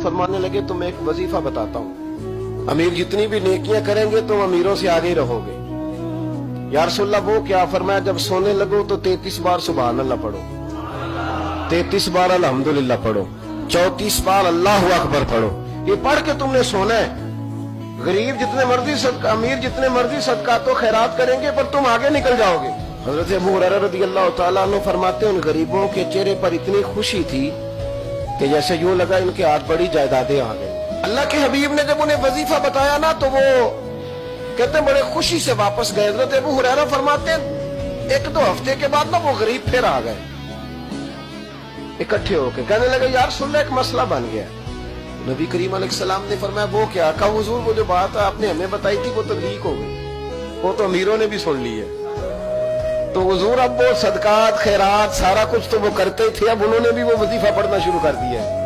फरमाने लगे तुम्हें एक वजीफा बताता हूँ, अमीर जितनी भी नेकियां करेंगे तुम अमीरों से आगे ही रहोगे। या रसूलल्लाह वो क्या? फरमाया जब सोने लगो तो 33 बार सुभान अल्लाह पढ़ो, 33 बार अल्हम्दुलिल्लाह पढ़ो, 34 बार अल्लाहु अकबर पढ़ो। ये पढ़ के तुमने सोना है। गरीब जितने मर्जी सदका, अमीर जितने मर्जी सदका तो खैरात करेंगे पर तुम आगे निकल जाओगे। हजरत अबू हुरैरा रज़ियल्लाहु ताला अन्हु फरमाते हैं उन गरीबों के चेहरे पर इतनी खुशी थी कि जैसे यूं लगा इनके हाथ बड़ी जायदादें आ गई। अल्लाह के हबीब ने जब उन्हें वजीफा बताया ना तो वो कहते बड़े खुशी से वापस गए। हजरत अबू हुरैरा फरमाते हैं 1-2 हफ्ते के बाद ना वो गरीब फिर आ गए इकट्ठे होके, कहने लगे यार सुन एक मसला बन गया। नबी करीम अलैहिस्सलाम ने फरमाया वो क्या? कहा हुजूर वो जो बात आपने हमें बताई थी वो तो लीक हो गई, वो तो अमीरों ने भी सुन ली है। तो हुजूर अब वो सदकात खैरात सारा कुछ तो वो करते थे, अब उन्होंने भी वो वजीफा पढ़ना शुरू कर दिया है।